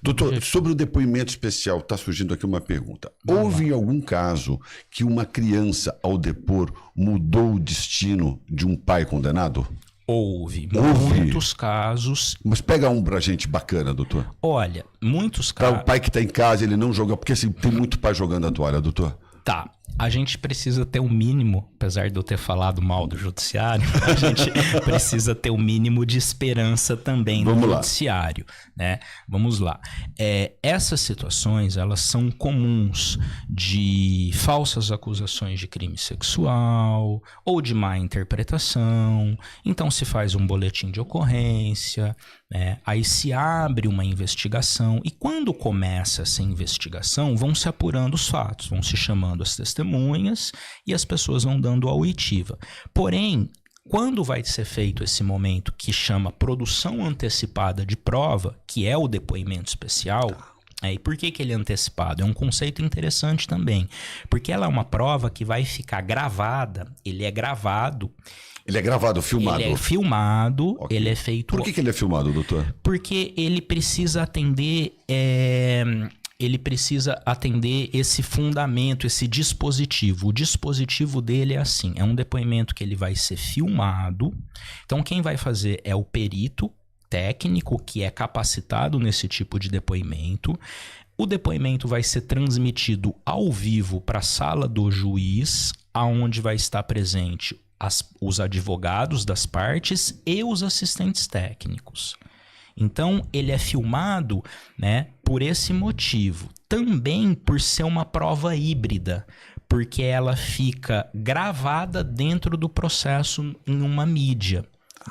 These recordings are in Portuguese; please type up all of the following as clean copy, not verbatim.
Doutor, sobre o depoimento especial, está surgindo aqui uma pergunta. Houve em algum caso que uma criança, ao depor, mudou o destino de um pai condenado? Houve muitos casos. Mas pega um pra gente bacana, doutor. Olha, muitos Para casos. o pai que está em casa, ele não joga, porque assim, tem muito pai jogando a toalha, doutor. Tá. A gente precisa ter o mínimo, apesar de eu ter falado mal do judiciário, a gente precisa ter o mínimo de esperança também no judiciário, né? Vamos lá. Essas situações, elas são comuns de falsas acusações de crime sexual ou de má interpretação. Então se faz um boletim de ocorrência, né? Aí se abre uma investigação e quando começa essa investigação, vão se apurando os fatos, vão se chamando as testemunhas e as pessoas vão dando a oitiva. Porém, quando vai ser feito esse momento que chama produção antecipada de prova, que é o depoimento especial, e por que ele é antecipado? É um conceito interessante também, porque ela é uma prova que vai ficar gravada, ele é gravado. Ele é gravado, filmado? Ele é filmado, okay. Ele é feito... Por que ele é filmado, doutor? Porque ele precisa atender... Ele precisa atender esse fundamento, esse dispositivo. O dispositivo dele é assim, é um depoimento que ele vai ser filmado. Então quem vai fazer é o perito técnico que é capacitado nesse tipo de depoimento. O depoimento vai ser transmitido ao vivo para a sala do juiz, aonde vai estar presente os advogados das partes e os assistentes técnicos. Então, ele é filmado, né, por esse motivo. Também por ser uma prova híbrida, porque ela fica gravada dentro do processo em uma mídia.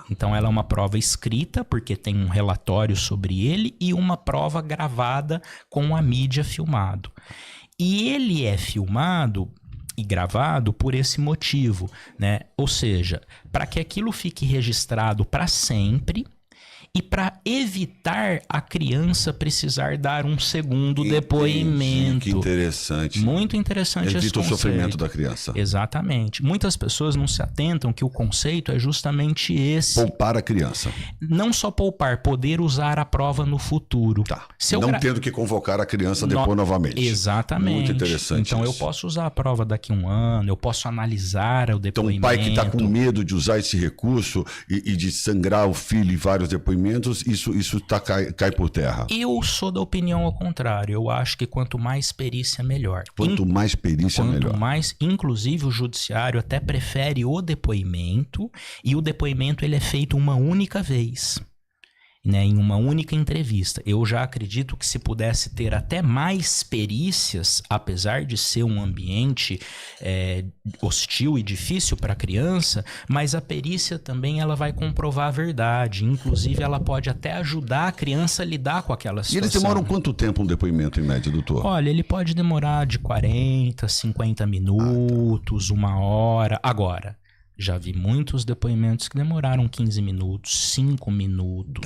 Então, ela é uma prova escrita, porque tem um relatório sobre ele, e uma prova gravada com a mídia filmado. E ele é filmado e gravado por esse motivo, né? Ou seja, para que aquilo fique registrado para sempre... E para evitar a criança precisar dar um segundo depoimento. Que interessante. Muito interessante esse conceito. Evita o sofrimento da criança. Exatamente. Muitas pessoas não se atentam que o conceito é justamente esse. Poupar a criança. Não só poupar, poder usar a prova no futuro. Tá. Não tendo que convocar a criança depois novamente. Exatamente. Muito interessante. Então eu posso usar a prova daqui a um ano, eu posso analisar o depoimento. Então o pai que está com medo de usar esse recurso e de sangrar o filho em vários depoimentos, isso cai por terra. Eu sou da opinião ao contrário. Eu acho que quanto mais perícia, melhor. Quanto mais perícia, melhor. Quanto mais, inclusive o judiciário até prefere o depoimento, e o depoimento ele é feito uma única vez, né, em uma única entrevista. Eu já acredito que se pudesse ter até mais perícias, apesar de ser um ambiente hostil e difícil para a criança, mas a perícia também ela vai comprovar a verdade. Inclusive, ela pode até ajudar a criança a lidar com aquela situação. E eles demoram quanto tempo um depoimento, em média, doutor? Olha, ele pode demorar de 40, 50 minutos, 1 hora. Agora, já vi muitos depoimentos que demoraram 15 minutos, 5 minutos.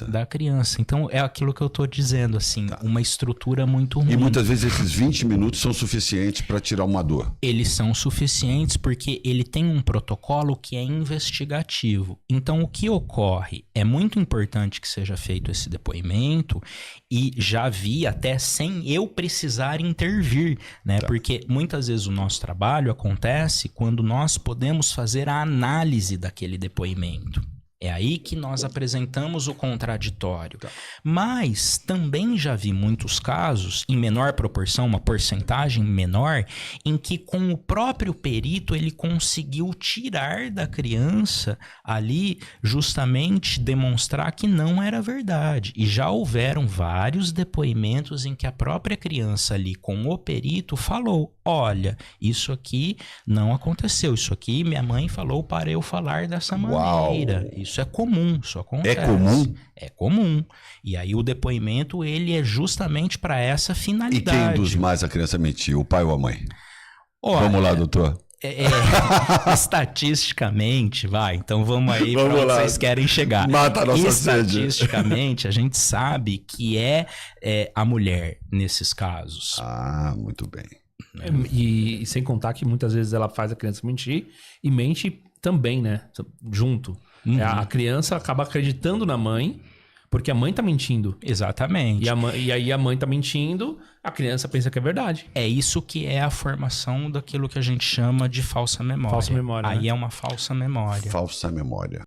Da criança. Então, é aquilo que eu tô dizendo, assim, uma estrutura muito ruim. E muitas vezes esses 20 minutos são suficientes para tirar uma dor. Eles são suficientes porque ele tem um protocolo que é investigativo. Então, o que ocorre? É muito importante que seja feito esse depoimento e já vi até sem eu precisar intervir, né? Porque muitas vezes o nosso trabalho acontece quando nós podemos fazer a análise daquele depoimento. É aí que nós apresentamos o contraditório. Mas também já vi muitos casos, em menor proporção, uma porcentagem menor, em que com o próprio perito ele conseguiu tirar da criança ali justamente demonstrar que não era verdade. E já houveram vários depoimentos em que a própria criança ali com o perito falou: olha, isso aqui não aconteceu, isso aqui minha mãe falou para eu falar dessa maneira. Isso é comum, isso acontece. É comum? É comum. E aí o depoimento, ele é justamente para essa finalidade. E quem induz mais a criança a mentir, o pai ou a mãe? Olha, vamos lá, doutor. Estatisticamente, então vamos aí para onde vocês querem chegar. Mata a nossa Estatisticamente, a gente sabe que é a mulher nesses casos. Ah, muito bem. E sem contar que muitas vezes ela faz a criança mentir e mente também, né? Junto. A criança acaba acreditando na mãe, Porque a mãe tá mentindo. Exatamente. E aí a mãe tá mentindo, a criança pensa que é verdade. É isso que é a formação daquilo que a gente chama de falsa memória. Falsa memória, Aí né? é uma falsa memória. Falsa memória.